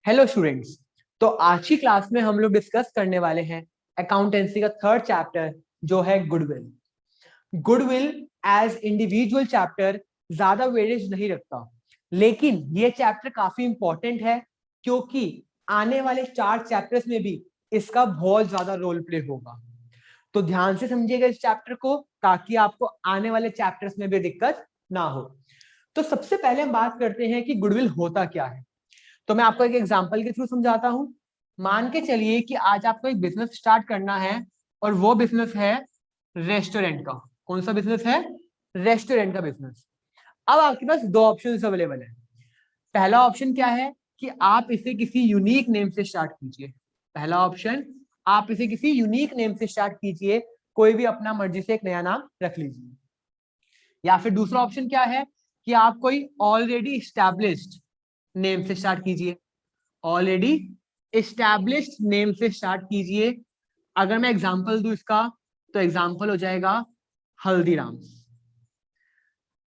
Hello students. तो आज की क्लास में हम लोग डिस्कस करने वाले हैं अकाउंटेंसी का थर्ड चैप्टर जो है goodwill. Goodwill as individual chapter ज्यादा वेटेज नहीं रखता, लेकिन ये चैप्टर काफी इंपॉर्टेंट है क्योंकि आने वाले 4 चैप्टर्स में भी इसका बहुत ज्यादा रोल प्ले होगा। तो ध्यान से समझिएगा इस चैप्टर को ताकि आपको आने वाले चैप्टर्स में भी दिक्कत ना हो। तो सबसे पहले हम बात करते हैं कि गुडविल होता क्या है। तो मैं आपको एक एग्जांपल के थ्रू समझाता हूं। मान के चलिए कि आज आपको एक बिजनेस स्टार्ट करना है और वो बिजनेस है रेस्टोरेंट का। कौन सा बिजनेस है? रेस्टोरेंट का बिजनेस। अब आपके पास 2 ऑप्शंस अवेलेबल है। पहला ऑप्शन क्या है कि आप इसे किसी यूनिक नेम से स्टार्ट कीजिए। पहला ऑप्शन, आप इसे किसी यूनिक नेम से स्टार्ट कीजिए, कोई भी अपना मर्जी से एक नया नाम रख लीजिए। या फिर दूसरा ऑप्शन क्या है कि आप कोई ऑलरेडी एस्टैब्लिश्ड नेम से स्टार्ट कीजिए। ऑलरेडी एस्टैब्लिश्ड नेम से स्टार्ट कीजिए। अगर मैं एग्जांपल दूं इसका, तो एग्जांपल हो जाएगा हल्दीराम्स।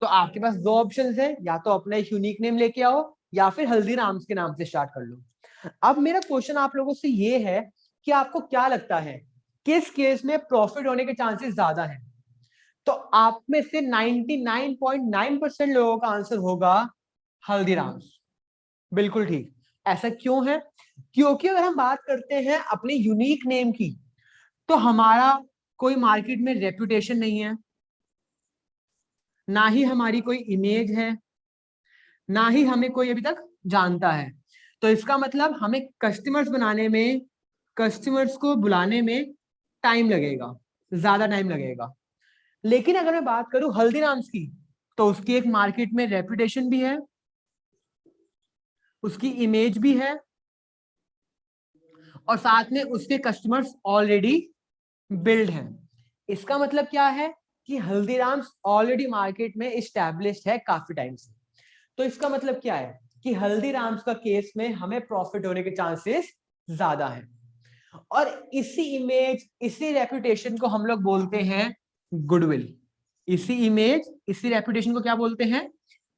तो आपके पास 2 ऑप्शंस है, या तो अपना एक यूनिक नेम लेके आओ या फिर हल्दीराम्स के नाम से स्टार्ट कर लो। अब मेरा क्वेश्चन आप लोगों से ये है कि आपको क्या लगता है किस केस में प्रॉफिट होने के चांसेस ज्यादा है? तो आप में से 99.9% लोगों का आंसर होगा हल्दीराम्स। बिल्कुल ठीक। ऐसा क्यों है? क्योंकि अगर हम बात करते हैं अपने यूनिक नेम की, तो हमारा कोई मार्केट में रेपुटेशन नहीं है, ना ही हमारी कोई इमेज है, ना ही हमें कोई अभी तक जानता है। तो इसका मतलब हमें कस्टमर्स बनाने में, कस्टमर्स को बुलाने में टाइम लगेगा, ज्यादा टाइम लगेगा। लेकिन अगर मैं बात करूं हल्दीराम्स की, तो उसकी एक मार्केट में रेपुटेशन भी है, उसकी इमेज भी है, और साथ में उसके कस्टमर्स ऑलरेडी बिल्ड है। इसका मतलब क्या है कि हल्दीराम्स ऑलरेडी मार्केट में इस्टेब्लिश्ड है काफी टाइम से। तो इसका मतलब क्या है कि हल्दीराम्स का केस में हमें प्रॉफिट होने के चांसेस ज्यादा है। और इसी इमेज, इसी रेपुटेशन को हम लोग बोलते हैं गुडविल। इसी इमेज, इसी रेपुटेशन को क्या बोलते हैं?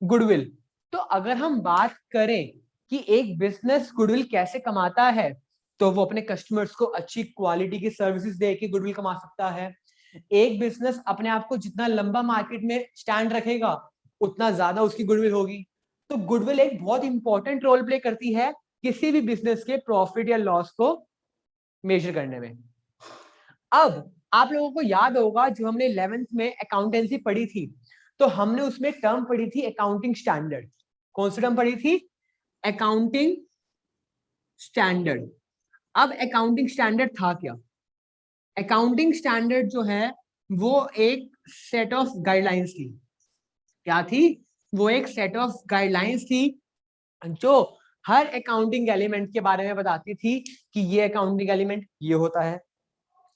गुडविल। तो अगर हम बात करें कि एक बिजनेस गुडविल कैसे कमाता है, तो वो अपने कस्टमर्स को अच्छी क्वालिटी की सर्विसेज दे के गुडविल कमा सकता है। एक बिजनेस अपने आप को जितना लंबा मार्केट में स्टैंड रखेगा, उतना ज्यादा उसकी गुडविल होगी। तो गुडविल एक बहुत इंपॉर्टेंट रोल प्ले करती है किसी भी बिजनेस के प्रॉफिट या लॉस को मेजर करने में। अब आप लोगों को याद होगा जो हमने 11th में अकाउंटेंसी पढ़ी थी, तो हमने उसमें टर्म पढ़ी थी अकाउंटिंग स्टैंडर्ड। कौन सी टर्म पढ़ी थी? Accounting standard. अब अकाउंटिंग स्टैंडर्ड था क्या? अकाउंटिंग स्टैंडर्ड जो है वो एक सेट ऑफ गाइडलाइंस थी। क्या थी? वो एक सेट ऑफ गाइडलाइंस थी जो हर अकाउंटिंग एलिमेंट के बारे में बताती थी कि ये अकाउंटिंग एलिमेंट ये होता है,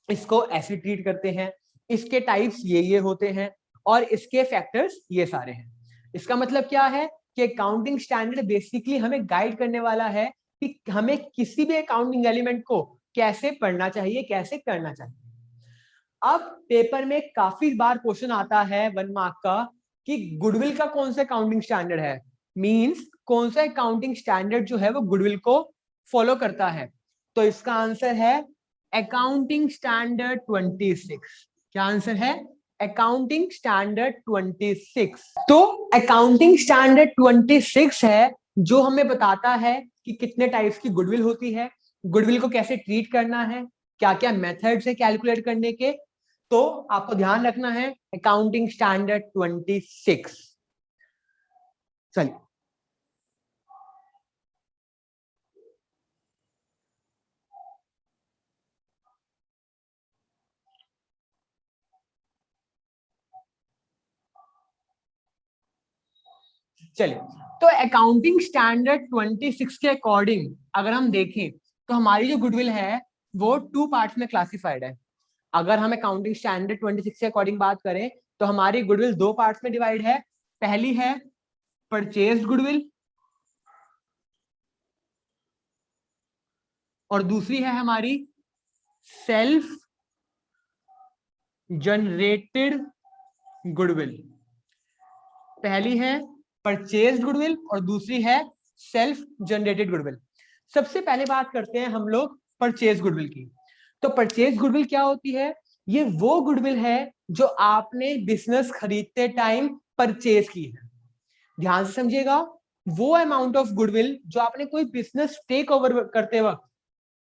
इसको ऐसे ट्रीट करते हैं, इसके टाइप्स ये होते हैं, और इसके फैक्टर्स ये सारे हैं। इसका मतलब क्या है कि अकाउंटिंग स्टैंडर्ड बेसिकली हमें गाइड करने वाला है कि हमें किसी भी अकाउंटिंग एलिमेंट को कैसे पढ़ना चाहिए, कैसे करना चाहिए। अब पेपर में काफी बार क्वेश्चन आता है 1 मार्क का कि गुडविल का कौन सा अकाउंटिंग स्टैंडर्ड है, मींस कौन सा अकाउंटिंग स्टैंडर्ड जो है वो गुडविल को फॉलो करता है। तो इसका आंसर है अकाउंटिंग स्टैंडर्ड 26। क्या आंसर है? Accounting standard 26। तो अकाउंटिंग स्टैंडर्ड 26 है जो हमें बताता है कि कितने टाइप्स की गुडविल होती है, गुडविल को कैसे ट्रीट करना है, क्या क्या मेथड्स है कैलकुलेट करने के। तो आपको ध्यान रखना है अकाउंटिंग स्टैंडर्ड 26। चलिए, चलिए। तो अकाउंटिंग स्टैंडर्ड 26 के अकॉर्डिंग अगर हम देखें, तो हमारी जो गुडविल है वो 2 पार्ट्स में क्लासिफाइड है। अगर हम अकाउंटिंग स्टैंडर्ड 26 के अकॉर्डिंग बात करें, तो हमारी गुडविल 2 पार्ट्स में डिवाइड है। पहली है परचेज गुडविल, और दूसरी है हमारी सेल्फ जनरेटेड गुडविल। पहली है परचेज गुडविल और दूसरी है सेल्फ जनरेटेड गुडविल। सबसे पहले बात करते हैं हम लोग परचेज गुडविल की। तो परचेज गुडविल क्या होती है? ये वो गुडविल है जो आपने बिजनेस खरीदते टाइम परचेज की है। ध्यान से समझिएगा, वो अमाउंट ऑफ गुडविल जो आपने कोई बिजनेस टेक ओवर करते वक्त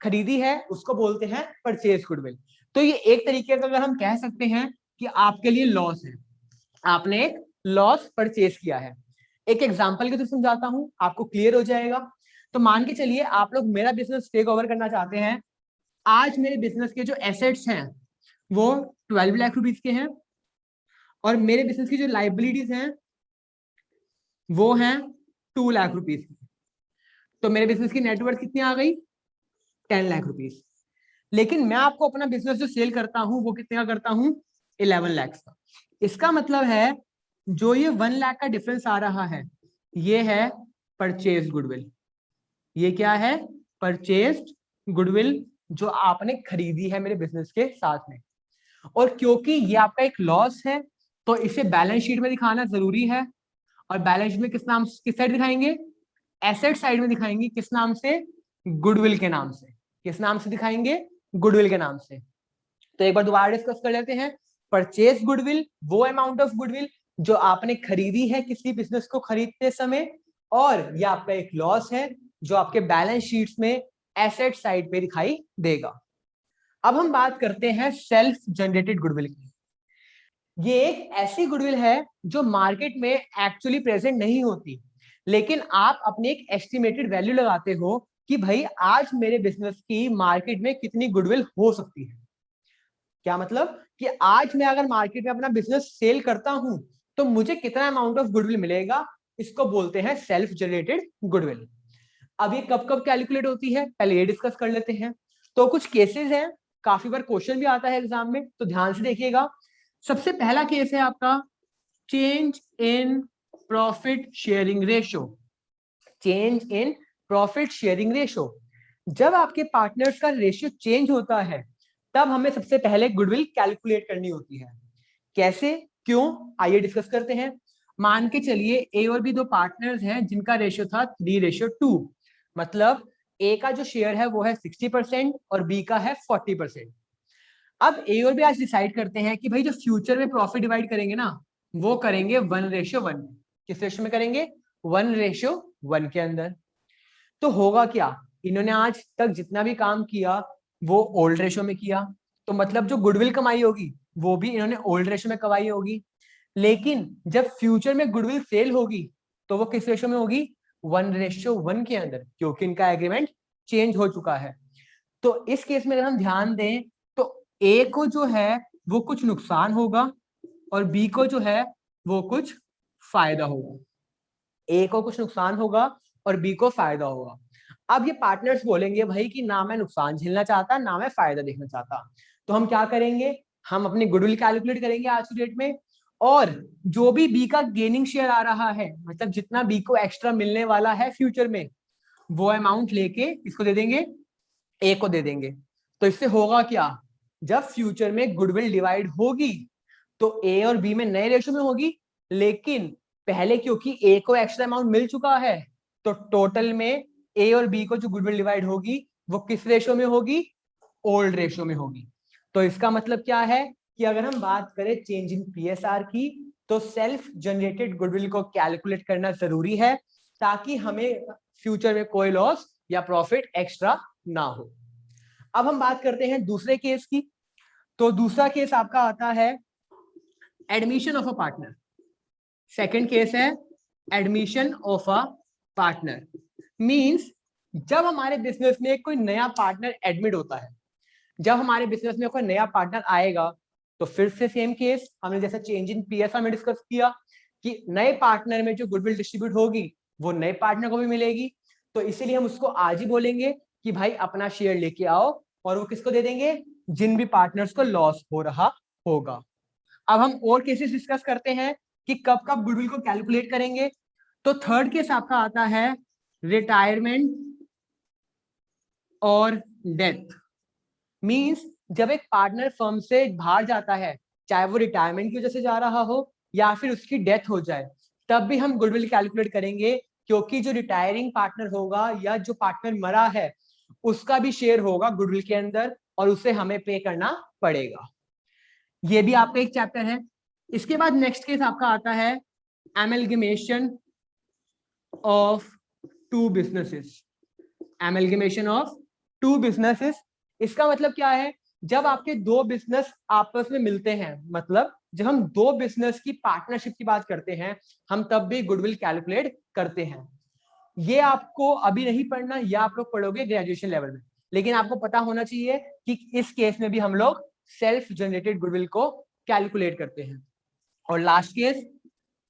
खरीदी है उसको बोलते हैं परचेज गुडविल। तो ये एक तरीके का अगर हम कह सकते हैं कि आपके लिए लॉस है, आपने एक लॉस परचेज किया है। एक एग्जांपल के थ्रू समझाता हूं, आपको क्लियर हो जाएगा। तो मान के चलिए आप लोग मेरा बिजनेस टेक ओवर करना चाहते हैं। आज मेरे बिजनेस के जो एसेट्स हैं वो 12 लाख रुपीज के हैं, और मेरे बिजनेस की जो लाइबिलिटीज हैं वो हैं 2 लाख रुपीज की। तो मेरे बिजनेस की नेटवर्थ कितनी आ गई? 10 लाख रुपीज। लेकिन मैं आपको अपना बिजनेस जो सेल करता हूं वो कितने का करता हूं? 11 लाख का। इसका मतलब है जो ये 1 लाख का डिफरेंस आ रहा है ये है परचेज गुडविल। ये क्या है? परचेज गुडविल जो आपने खरीदी है मेरे बिजनेस के साथ में। और क्योंकि ये आपका एक लॉस है तो इसे बैलेंस शीट में दिखाना जरूरी है। और बैलेंस शीट में किस साइड दिखाएंगे? एसेट साइड में दिखाएंगे। किस नाम से? गुडविल के नाम से। किस नाम से दिखाएंगे? गुडविल के नाम से। तो एक बार दोबारा डिस्कस कर लेते हैं। परचेज गुडविल वो अमाउंट ऑफ गुडविल जो आपने खरीदी है किसी बिजनेस को खरीदते समय, और ये आपका एक लॉस है जो आपके बैलेंस शीट्स में एसेट साइड पे दिखाई देगा। अब हम बात करते हैं सेल्फ जनरेटेड गुडविल की। ये एक ऐसी गुडविल है जो मार्केट में एक्चुअली प्रेजेंट नहीं होती, लेकिन आप अपनी एक एस्टिमेटेड वैल्यू लगाते हो कि भाई आज मेरे बिजनेस की मार्केट में कितनी गुडविल हो सकती है। क्या मतलब कि आज मैं अगर मार्केट में अपना बिजनेस सेल करता हूं तो मुझे कितना अमाउंट ऑफ गुडविल मिलेगा, इसको बोलते हैं सेल्फ जनरेटेड गुडविल। अब ये कब कब कैलकुलेट होती है पहले ये डिस्कस कर लेते हैं। तो कुछ केसेस हैं, काफी बार क्वेश्चन भी आता है एग्जाम में, तो ध्यान से देखिएगा। सबसे पहला केस है आपका change in profit sharing ratio. Change in profit sharing ratio, जब आपके पार्टनर्स का रेशियो चेंज होता है तब हमें सबसे पहले गुडविल कैलकुलेट करनी होती है। कैसे, क्यों, आइए डिस्कस करते हैं। मान के चलिए ए और बी दो पार्टनर्स हैं जिनका रेशियो था 3:2। मतलब ए का जो शेयर है वो है 60% और बी का है 40%। अब ए और बी आज डिसाइड करते हैं कि भाई जो फ्यूचर में प्रॉफिट डिवाइड करेंगे ना वो करेंगे 1:1। किस रेशियो में करेंगे? 1:1 के अंदर। तो होगा क्या, इन्होंने आज तक जितना भी काम किया वो ओल्ड रेशो में किया, तो मतलब जो गुडविल कमाई होगी वो भी इन्होंने ओल्ड रेशो में कमाई होगी। लेकिन जब फ्यूचर में गुडविल सेल होगी तो वो किस रेशो में होगी? 1:1 के अंदर, क्योंकि इनका एग्रीमेंट चेंज हो चुका है। तो इस केस में अगर हम ध्यान दें तो ए को जो है वो कुछ नुकसान होगा और बी को जो है वो कुछ फायदा होगा। ए को कुछ नुकसान होगा और बी को फायदा होगा। अब ये पार्टनर्स बोलेंगे भाई कि ना मैं नुकसान झेलना चाहता ना मैं फायदा देखना चाहता, तो हम क्या करेंगे? हम अपनी गुडविल कैलकुलेट करेंगे आज की डेट में, और जो भी बी का गेनिंग शेयर आ रहा है, मतलब जितना बी को एक्स्ट्रा मिलने वाला है फ्यूचर में, वो अमाउंट लेके इसको दे देंगे, ए को दे देंगे। तो इससे होगा क्या, जब फ्यूचर में गुडविल डिवाइड होगी तो ए और बी में नए रेशो में होगी, लेकिन पहले क्योंकि ए को एक्स्ट्रा अमाउंट मिल चुका है तो टोटल में ए और बी को जो गुडविल डिवाइड होगी वो किस रेशो में होगी? ओल्ड रेशो में होगी। तो इसका मतलब क्या है कि अगर हम बात करें चेंज इन पीएसआर की तो सेल्फ जनरेटेड गुडविल को कैलकुलेट करना जरूरी है ताकि हमें फ्यूचर में कोई लॉस या प्रॉफिट एक्स्ट्रा ना हो। अब हम बात करते हैं दूसरे केस की। तो दूसरा केस आपका आता है admission of a partner. Second case है admission of a partner. Means जब हमारे बिजनेस में कोई नया पार्टनर एडमिट होता है, जब हमारे बिजनेस में कोई नया पार्टनर आएगा तो फिर से सेम केस हमने जैसा चेंज इन पीएसआर में डिस्कस किया कि नए पार्टनर में जो गुडविल डिस्ट्रीब्यूट होगी वो नए पार्टनर को भी मिलेगी। तो इसीलिए हम उसको आज ही बोलेंगे कि भाई अपना शेयर लेके आओ, और वो किसको दे देंगे? जिन भी पार्टनर्स को लॉस हो रहा होगा। अब हम और केसेस डिस्कस करते हैं कि कब कब गुडविल को कैलकुलेट करेंगे। तो थर्ड केस आपका आता है रिटायरमेंट और डेथ। मींस जब एक पार्टनर फर्म से बाहर जाता है, चाहे वो रिटायरमेंट की वजह से जा रहा हो या फिर उसकी डेथ हो जाए, तब भी हम गुडविल कैलकुलेट करेंगे क्योंकि जो रिटायरिंग पार्टनर होगा या जो पार्टनर मरा है उसका भी शेयर होगा गुडविल के अंदर और उसे हमें पे करना पड़ेगा। ये भी आपका एक चैप्टर है। इसके बाद नेक्स्ट केस आपका आता है amalgamation of two businesses. Amalgamation of two businesses, इसका मतलब क्या है? जब आपके दो बिजनेस आपस में मिलते हैं, मतलब जब हम दो बिजनेस की पार्टनरशिप की बात करते हैं हम तब भी गुडविल कैलकुलेट करते हैं। ये आपको अभी नहीं पढ़ना, या आप लोग पढ़ोगे ग्रेजुएशन लेवल में, लेकिन आपको पता होना चाहिए कि इस केस में भी हम लोग सेल्फ जनरेटेड गुडविल को कैलकुलेट करते हैं। और लास्ट केस,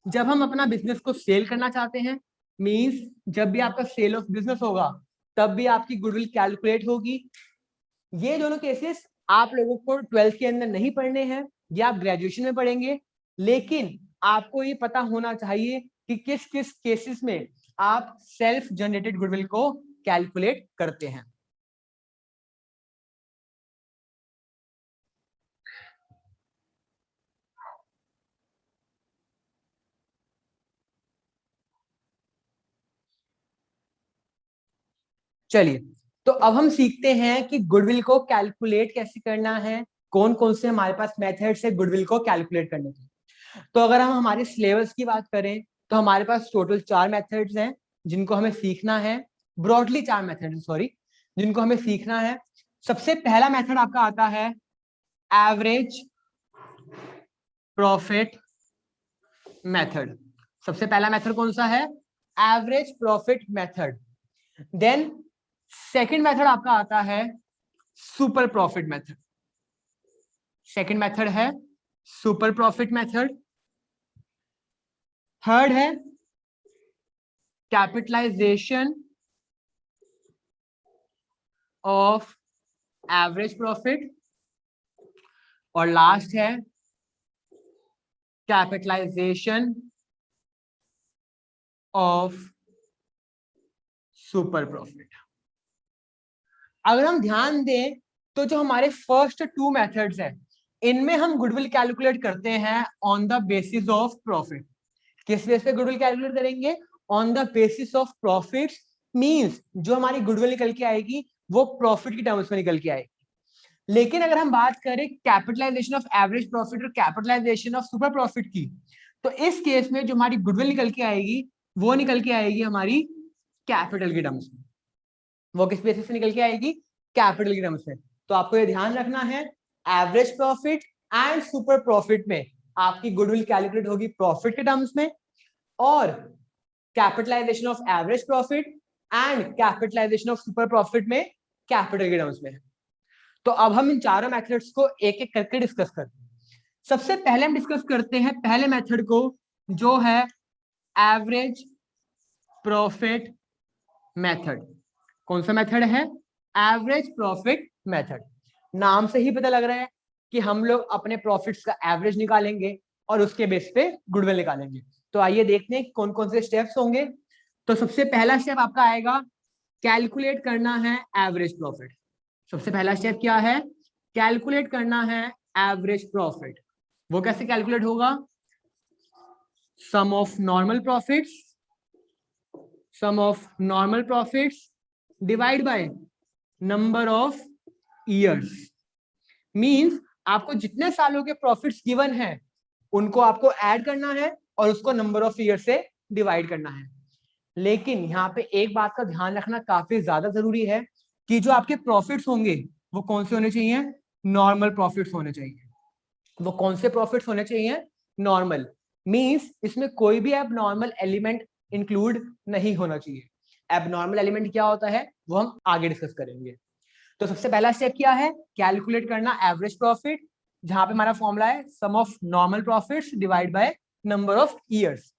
जब हम अपना बिजनेस को सेल करना चाहते हैं, मींस जब भी आपका सेल ऑफ बिजनेस होगा तब भी आपकी गुडविल कैलकुलेट होगी। ये दोनों केसेस आप लोगों को 12th के अंदर नहीं पढ़ने हैं, ये आप ग्रेजुएशन में पढ़ेंगे, लेकिन आपको ये पता होना चाहिए कि किस किस केसेस में आप सेल्फ जनरेटेड गुडविल को कैलकुलेट करते हैं। चलिए, तो अब हम सीखते हैं कि गुडविल को कैलकुलेट कैसे करना है, कौन कौन से हमारे पास मेथड्स है गुडविल को कैलकुलेट करने के। तो अगर हम हमारे सिलेबस की बात करें तो हमारे पास टोटल 4 मेथड्स हैं जिनको हमें सीखना है। ब्रॉडली 4 मेथड, सॉरी, जिनको हमें सीखना है। सबसे पहला मेथड आपका आता है एवरेज प्रॉफिट मेथड। सबसे पहला मेथड कौन सा है? Average profit method. Then second method आपका आता है super profit method. Second method है सुपर प्रॉफिट मेथड। थर्ड है कैपिटलाइजेशन ऑफ एवरेज प्रॉफिट। और लास्ट है कैपिटलाइजेशन ऑफ सुपर प्रॉफिट। अगर हम ध्यान दें तो जो हमारे फर्स्ट 2 मेथड्स हैं इनमें हम गुडविल कैलकुलेट करते हैं on the basis of profit. किस बेस पे गुडविल कैलकुलेट करेंगे? On the basis of profit. Means जो हमारी गुडविल निकल के आएगी वो प्रॉफिट की टर्म्स में निकल के आएगी। लेकिन अगर हम बात करें कैपिटलाइजेशन ऑफ एवरेज प्रॉफिट और कैपिटलाइजेशन ऑफ सुपर प्रॉफिट की, तो इस केस में जो हमारी गुडविल निकल के आएगी वो निकल के आएगी हमारी कैपिटल की टर्म्स में। वो किस बेसिस पे निकल के आएगी? कैपिटल की टर्म्स में। तो आपको ये ध्यान रखना है, average profit and super profit में आपकी गुडविल कैलकुलेट होगी प्रॉफिट के टर्म्स में, और capitalisation of average profit and capitalisation of super profit में कैपिटल के टर्म्स में। तो अब हम इन चारों मेथड्स को एक एक करके डिस्कस करते हैं। सबसे पहले हम डिस्कस करते हैं पहले मेथड को, जो है एवरेज प्रॉफिट मेथड। कौन सा मेथड है? Average profit method. नाम से ही पता लग रहा है कि हम लोग अपने प्रॉफिट्स का एवरेज निकालेंगे और उसके बेस पे गुडविल निकालेंगे। तो आइए देखते हैं कौन कौन से स्टेप्स होंगे। तो सबसे पहला स्टेप आपका आएगा, कैलकुलेट करना है एवरेज प्रॉफिट। सबसे पहला स्टेप क्या है? कैलकुलेट करना है एवरेज प्रॉफिट। वो कैसे कैलकुलेट होगा? Sum of normal profits, sum of normal profits divide by number of years. Means आपको जितने सालों के प्रॉफिट्स गिवन है उनको आपको ऐड करना है और उसको नंबर ऑफ ईयर से डिवाइड करना है। लेकिन यहाँ पे एक बात का ध्यान रखना काफी ज्यादा जरूरी है कि जो आपके प्रॉफिट्स होंगे वो कौन से होने चाहिए? नॉर्मल प्रॉफिट्स होने चाहिए। वो कौन से प्रॉफिट्स होने चाहिए? नॉर्मल। मींस इसमें कोई भी एबनॉर्मल एलिमेंट इंक्लूड नहीं होना चाहिए। एबनॉर्मल एलिमेंट क्या होता है वो हम आगे डिस्कस करेंगे। तो सबसे पहला स्टेप क्या है? कैलकुलेट करना एवरेज प्रॉफिट, जहां पे हमारा फॉर्मूला है sum of normal profits divide by number of years.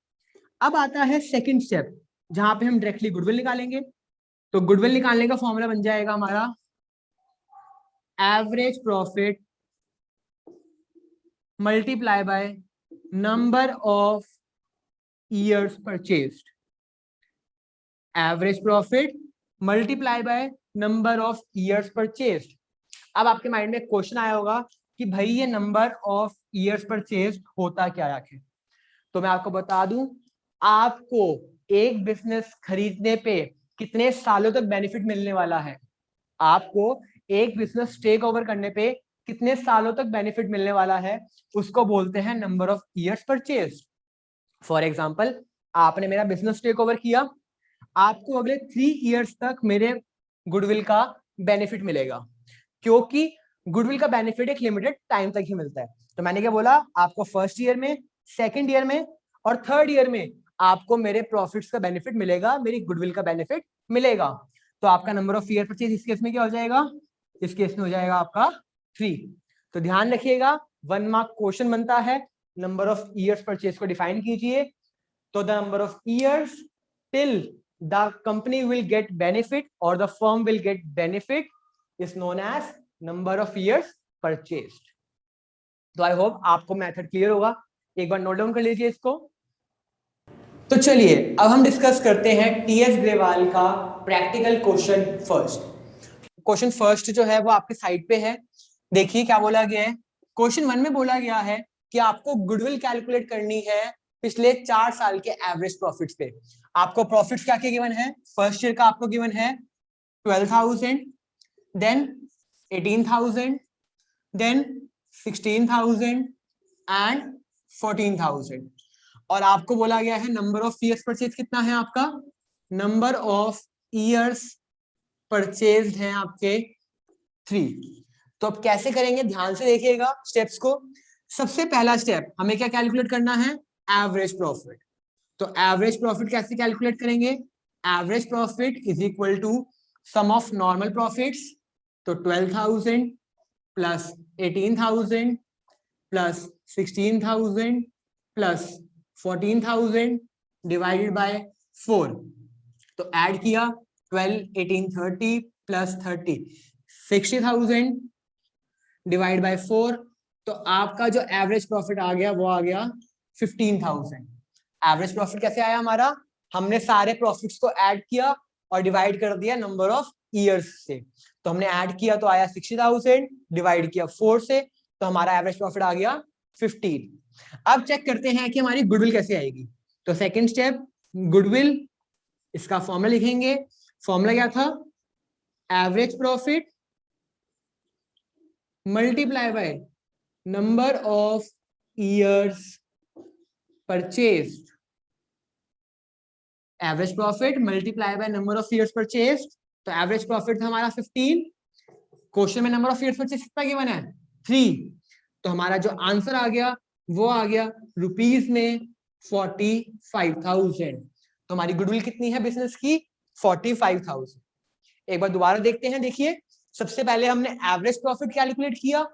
अब आता है सेकंड स्टेप, जहां पे हम डायरेक्टली गुडविल निकालेंगे। तो गुडविल निकालने का फॉर्मूला बन जाएगा हमारा average profit multiply by number of years purchased. Average profit multiply by number of years purchased. अब आपके माइंड में क्वेश्चन आया होगा कि भाई ये नंबर ऑफ ईयर्स परचेज्ड होता क्या आखिर? तो मैं आपको बता दूं, आपको एक बिजनेस खरीदने पे कितने सालों तक बेनिफिट मिलने वाला है, आपको एक बिजनेस टेक ओवर करने पे कितने सालों तक बेनिफिट मिलने वाला है, उसको बोलते हैं number of years purchase. For example, आपने मेरा बिजनेस टेक ओवर किया, आपको अगले 3 इयर्स तक मेरे गुडविल का बेनिफिट मिलेगा, क्योंकि गुडविल का बेनिफिट एक लिमिटेड टाइम तक ही मिलता है। तो मैंने क्या बोला, आपको फर्स्ट ईयर में, सेकंड ईयर में और थर्ड ईयर में आपको मेरे प्रॉफिट्स का बेनिफिट मिलेगा, मेरी गुडविल का बेनिफिट मिलेगा। तो आपका नंबर ऑफ ईयर परचेज इस केस में क्या हो जाएगा, इस केस में हो जाएगा आपका 3। तो ध्यान रखिएगा, 1 मार्क क्वेश्चन बनता है, नंबर ऑफ ईयर्स परचेज को डिफाइन कीजिए। तो the number of years till the company will get benefit or the firm will get benefit is known as number of years purchased. तो आई होप आपको method clear होगा, एक बार note down कर लीजिए इसको। तो चलिए अब हम डिस्कस करते हैं टीएस ग्रेवाल का practical question first. Question first जो है वो आपके साइड पे है, देखिए क्या बोला गया है। क्वेश्चन 1 में बोला गया है कि आपको गुडविल कैलकुलेट करनी है पिछले 4 साल के एवरेज प्रॉफिट्स पे। आपको प्रॉफिट्स क्या क्या गिवन है, फर्स्ट ईयर का आपको गिवन है 12,000, देन 18,000, देन 16,000 एंड 14,000। और आपको बोला गया है नंबर ऑफ ईयर्स परचेज कितना है आपका, नंबर ऑफ ईयर्स परचेज है आपके 3। तो अब कैसे करेंगे, ध्यान से देखिएगा स्टेप्स को। सबसे पहला स्टेप, हमें क्या कैलकुलेट करना है, एवरेज प्रॉफिट। तो एवरेज प्रॉफिट कैसे कैलकुलेट करेंगे, average profit is equal to sum of normal profits. तो 12,000 plus 18,000 plus 16,000 plus 14,000 divided by 4। तो ऐड किया 12, 18, 30 प्लस 30 60,000 डिवाइड बाय 4। तो आपका जो एवरेज प्रॉफिट आ गया वो आ गया 15,000। एवरेज प्रॉफिट कैसे आया हमारा, हमने सारे प्रॉफिट्स को ऐड किया और डिवाइड कर दिया नंबर ऑफ ईयर्स से। तो हमने ऐड किया तो आया 60,000, डिवाइड किया 4 से, तो हमारा एवरेज प्रॉफिट आ गया 15। अब चेक करते हैं कि हमारी गुडविल कैसे आएगी। तो सेकंड स्टेप, गुडविल, इसका फॉर्मूला लिखेंगे। फॉर्मूला क्या था, average profit multiply by number of years purchased. Average profit multiply by number of years purchased. तो एवरेज प्रॉफिट था हमारा 15, क्वेश्चन में नंबर ऑफ ईयर्स परचेज कितना गिवन है 3। तो हमारा जो आंसर आ गया वो आ गया रुपीज में 45,000। तो हमारी गुडविल कितनी है बिजनेस की, 45,000। एक बार दोबारा देखते हैं, देखिए सबसे पहले हमने एवरेज प्रॉफिट कैलकुलेट किया,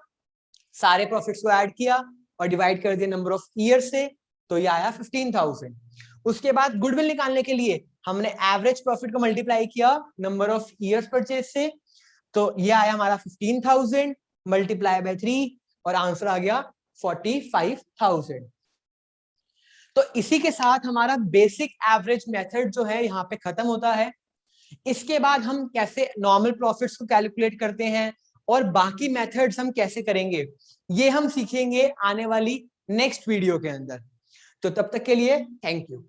सारे प्रॉफिट्स को ऐड किया और डिवाइड कर दिया नंबर ऑफ ईयर से, तो ये आया 15,000। उसके बाद गुडविल निकालने के लिए हमने एवरेज प्रॉफिट को मल्टीप्लाई किया नंबर ऑफ ईयर्स परचेज से, तो ये आया हमारा 15,000 मल्टीप्लाई बाय 3 और आंसर आ गया 45,000। तो इसी के साथ हमारा बेसिक एवरेज मेथड जो है यहाँ पे खत्म होता है। इसके बाद हम कैसे नॉर्मल प्रॉफिट्स को कैलकुलेट करते हैं और बाकी मेथड्स हम कैसे करेंगे, ये हम सीखेंगे आने वाली नेक्स्ट वीडियो के अंदर। तो तब तक के लिए थैंक यू।